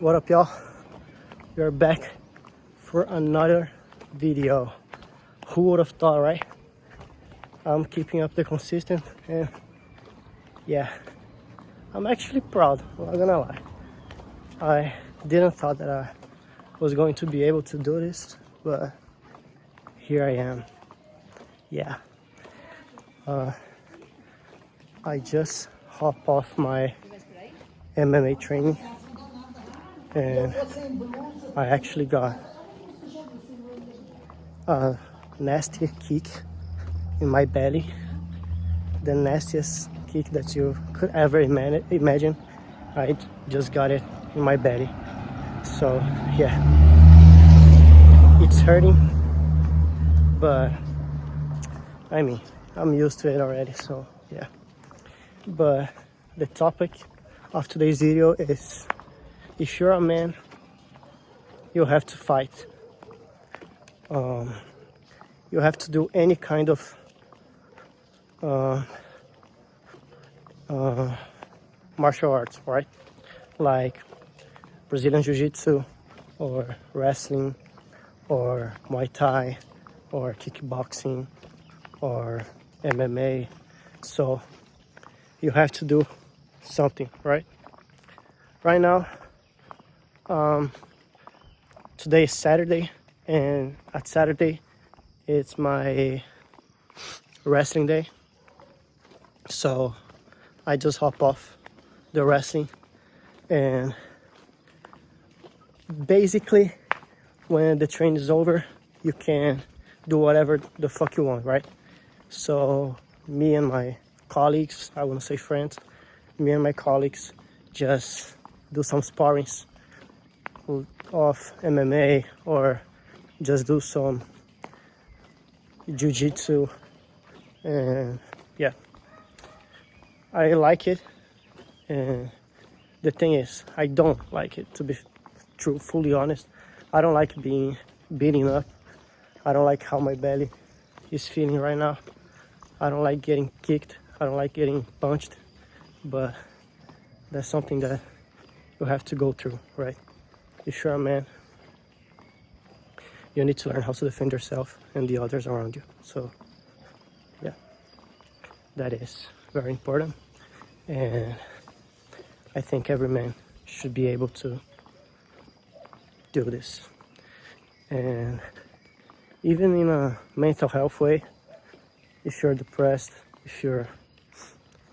What up, y'all? We are back for another video. Who would have thought, right? I'm keeping up the consistent, and yeah, I'm actually proud, I'm not gonna lie. I didn't thought that I was going to be able to do this, but here I am. Yeah. I just hop off my MMA training and I actually got a nasty kick in my belly, the nastiest kick that you could ever imagine. I just got it in my belly, so yeah, it's hurting, but I mean, I'm used to it already, so yeah. But the topic of today's video is, if you're a man, you have to fight. You have to do any kind of martial arts, right? Like Brazilian Jiu-Jitsu, or wrestling, or Muay Thai, or kickboxing, or MMA. So you have to do something, right? Right now, today is Saturday, and at Saturday, it's my wrestling day. So I just hop off the wrestling, and basically when the train is over, you can do whatever the fuck you want, right? So me and my colleagues, I wouldn't say friends, me and my colleagues just do some sparrings of MMA, or just do some jiu-jitsu, and yeah, I like it. And the thing is, I don't like it, to be fully honest. I don't like being beaten up. I don't like how my belly is feeling right now. I don't like getting kicked. I don't like getting punched. But that's something that you have to go through, right? If you're a man, you need to learn how to defend yourself and the others around you. So yeah, that is very important. And I think every man should be able to do this. And even in a mental health way, if you're depressed, if you're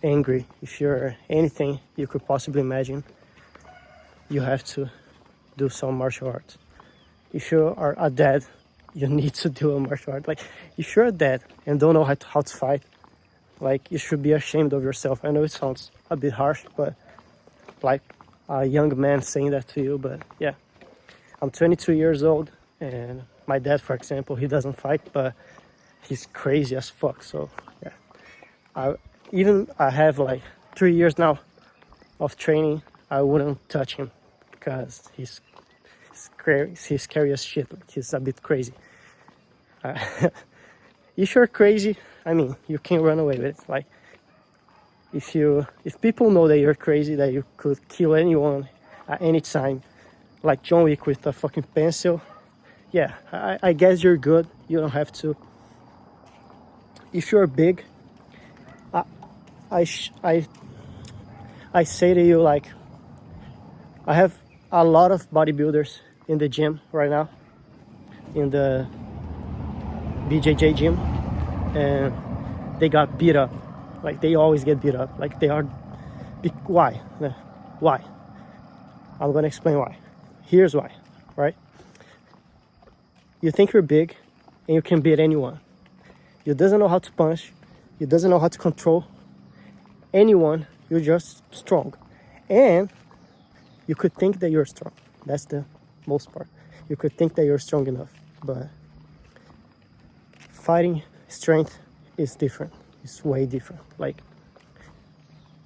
angry, if you're anything you could possibly imagine, you have to do some martial arts. If you are a dad, you need to do a martial art. Like, if you're a dad and don't know how to fight, like, you should be ashamed of yourself. I know it sounds a bit harsh, but like a young man saying that to you, but yeah. I'm 22 years old, and my dad, for example, he doesn't fight, but he's crazy as fuck. So yeah, I have like 3 years now of training. I wouldn't touch him because he's scary as shit. Like, he's a bit crazy. If you're crazy, I mean, you can't run away with it. Like, if people know that you're crazy, that you could kill anyone at any time, like John Wick with a fucking pencil, yeah, I guess you're good. You don't have to. If you're big, I say to you, like, I have a lot of bodybuilders in the gym right now, in the BJJ gym, and they got beat up. Like, they always get beat up. Like, they are. Why? Why? I'm gonna explain why. Here's why, right? You think you're big and you can beat anyone. You doesn't know how to punch. You doesn't know how to control anyone. You're just strong. And you could think that you're strong. That's the most part. You could think that you're strong enough. But fighting strength is different. It's way different. Like,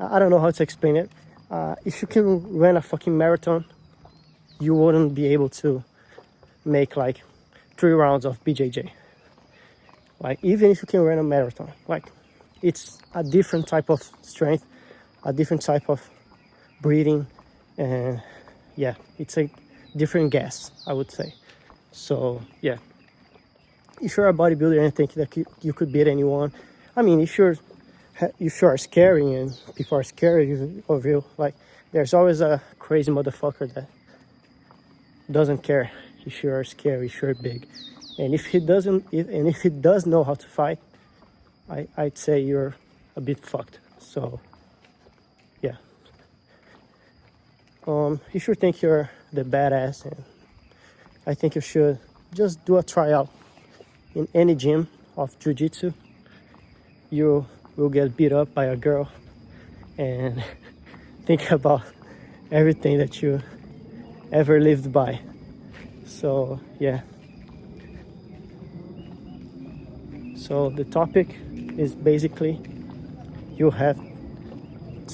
I don't know how to explain it. If you can run a fucking marathon, you wouldn't be able to make like 3 rounds of BJJ. Like, even if you can run a marathon, like, it's a different type of strength, a different type of breathing, and yeah, it's a different gas, I would say. So yeah, if you're a bodybuilder and think that you could beat anyone, I mean, if you are scary and people are scared of you, like there's always a crazy motherfucker that doesn't care if you're scary, if you're big, and if he does know how to fight, I'd say you're a bit fucked. So yeah, if you think you're the badass, and I think you should just do a tryout in any gym of jiu-jitsu. You will get beat up by a girl and think about everything that you ever lived by. So yeah, so the topic is basically you have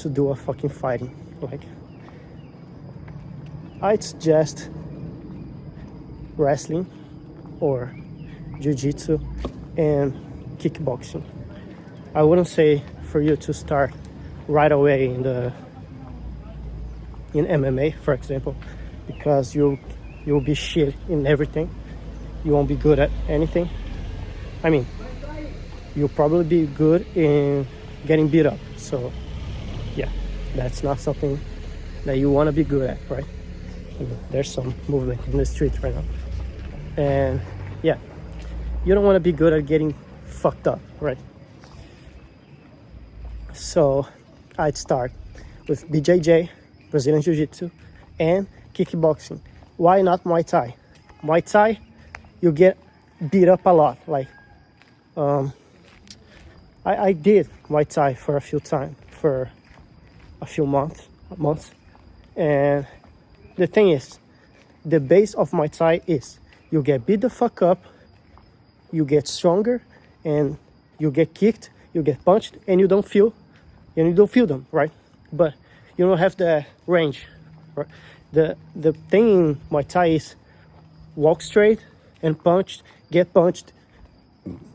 to do a fucking fighting. Like, I'd suggest wrestling or jiu-jitsu and kickboxing. I wouldn't say for you to start right away in MMA, for example, because you'll be shit in everything. You won't be good at anything. I mean, you'll probably be good in getting beat up. So yeah, that's not something that you want to be good at, right? I mean, there's some movement in the street right now. And yeah, you don't want to be good at getting fucked up, right? So I'd start with BJJ, Brazilian Jiu-Jitsu, and kickboxing. Why not Muay Thai? Muay Thai, you get beat up a lot. Like, I did Muay Thai for a few months, and the thing is, the base of Muay Thai is you get beat the fuck up, you get stronger, and you get kicked, you get punched, and you don't feel them, right? But you don't have the range, right? The thing in Muay Thai is walk straight and punch, get punched.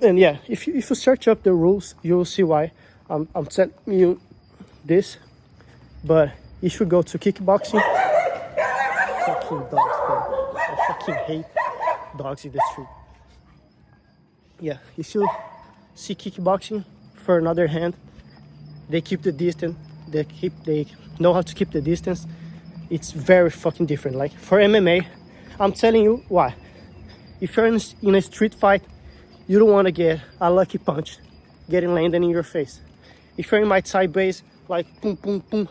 And yeah, if you search up the rules, you'll see why I'm telling you this. But if you go to kickboxing, fucking dogs, bro. I fucking hate dogs in the street. Yeah, if you see kickboxing, for another hand, they keep the distance. They know how to keep the distance. It's very fucking different. Like for MMA, I'm telling you why. If you're in a street fight, you don't want to get a lucky punch getting landed in your face. If you're in Muay Thai base, like boom, boom, boom,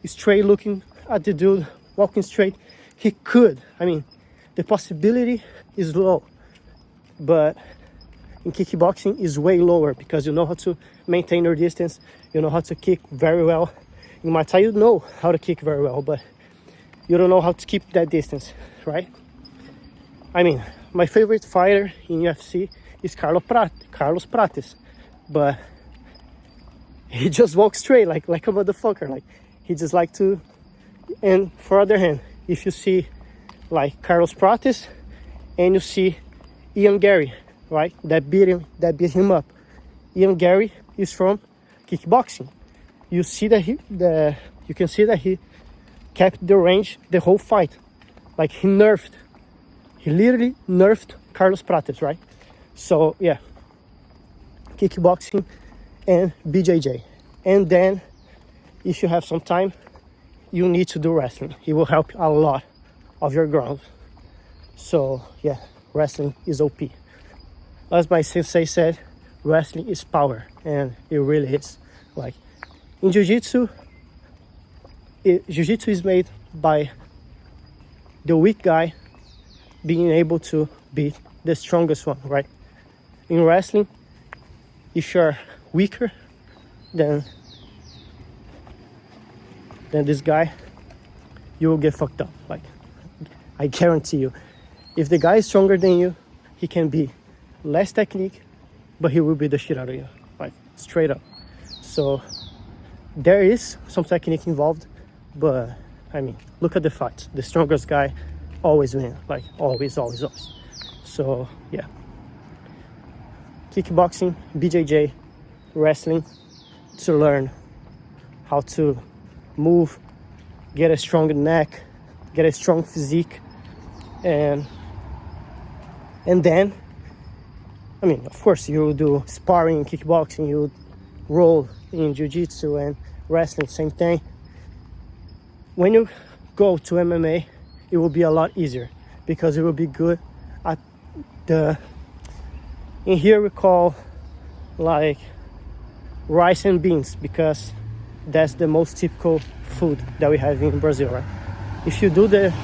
straight looking at the dude, walking straight, he could. I mean, the possibility is low, but in kickboxing is way lower because you know how to maintain your distance. You know how to kick very well. In Muay Thai, you know how to kick very well, but you don't know how to keep that distance, right? I mean, my favorite fighter in UFC is Carlos Prates, but he just walks straight like a motherfucker. Like he just like to. And for other hand, if you see like Carlos Prates and you see Ian Gary, right, that beat him up. Ian Gary is from kickboxing. You see that you can see that he kept the range the whole fight. Like he literally nerfed Carlos Prates, right? So yeah, kickboxing and BJJ. And then if you have some time, you need to do wrestling. It will help a lot of your ground. So yeah, wrestling is OP. As my sensei said, wrestling is power, and it really is. Like in jiu-jitsu, jiu-jitsu is made by the weak guy being able to beat the strongest one, right? In wrestling, if you're weaker than this guy, you will get fucked up. Like, I guarantee you. If the guy is stronger than you, he can be less technique, but he will beat the shit out of you, like straight up. So there is some technique involved, but I mean, look at the fights. The strongest guy always wins, like always. So yeah, kickboxing, BJJ, wrestling, to learn how to move, get a strong neck, get a strong physique, and then, I mean, of course, you do sparring, kickboxing, you roll in jiu-jitsu and wrestling, same thing. When you go to MMA, it will be a lot easier because it will be good at in here we call like rice and beans, because that's the most typical food that we have in Brazil, right? If you do the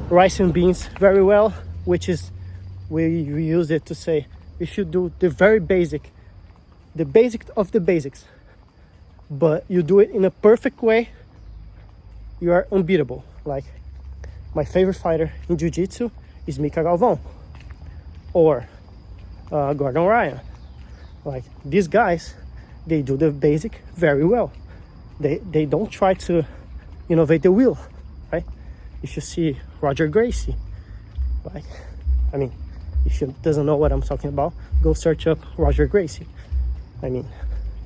rice and beans very well, which is we use it to say, if you do the very basic, the basic of the basics, but you do it in a perfect way, you are unbeatable. Like my favorite fighter in jiu-jitsu is Mika Galvão or Gordon Ryan. Like these guys, they do the basic very well. They don't try to innovate the wheel, right? If you see Roger Gracie, like, I mean, if you doesn't know what I'm talking about, go search up Roger Gracie. I mean,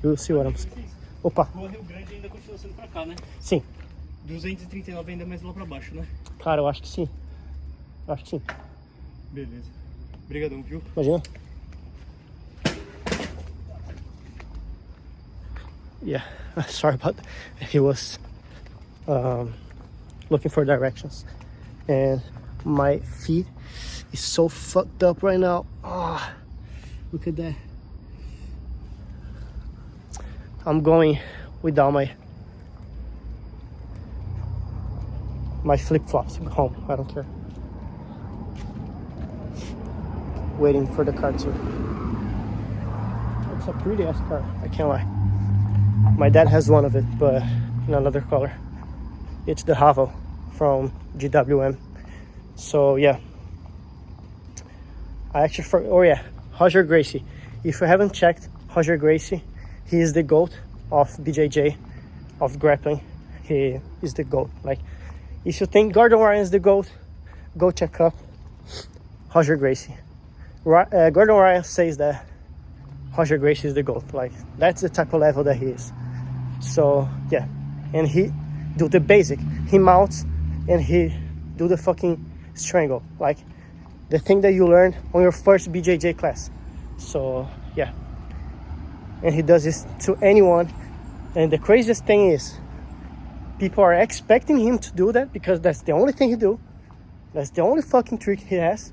you'll see what I'm saying. Opa. Rua Rio Grande ainda continua sendo pra cá, né? Sim. 239 ainda mais lá pra baixo, né? Cara, eu acho que sim. Eu acho que sim. Beleza. Obrigadão, viu? Imagina. Yeah, sorry about that. He was looking for directions, and my feet is so fucked up right now. Ah, look at that. I'm going without my flip-flops home. I don't care. Waiting for the car to. It's a pretty ass car, I can't lie. My dad has one of it, but in another color. It's the Havo from GWM. So yeah, I actually Roger Gracie. If you haven't checked Roger Gracie, he is the GOAT of BJJ, of grappling. He is the GOAT. Like, if you think Gordon Ryan is the GOAT, go check up Roger Gracie. Gordon Ryan says that Roger Gracie is the GOAT. Like, that's the type of level that he is. So yeah, and he do the basic. He mounts and he do the fucking strangle, like the thing that you learned on your first BJJ class. So yeah, and he does this to anyone. And the craziest thing is, people are expecting him to do that because that's the only thing he do. That's the only fucking trick he has,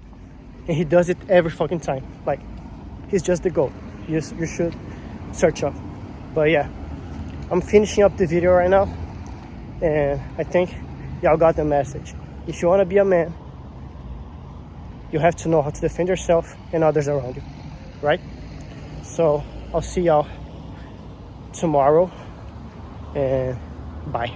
and he does it every fucking time. Like, he's just the GOAT. You should search up. But yeah, I'm finishing up the video right now, and I think y'all got the message. If you want to be a man, you have to know how to defend yourself and others around you, right? So I'll see y'all tomorrow, and bye.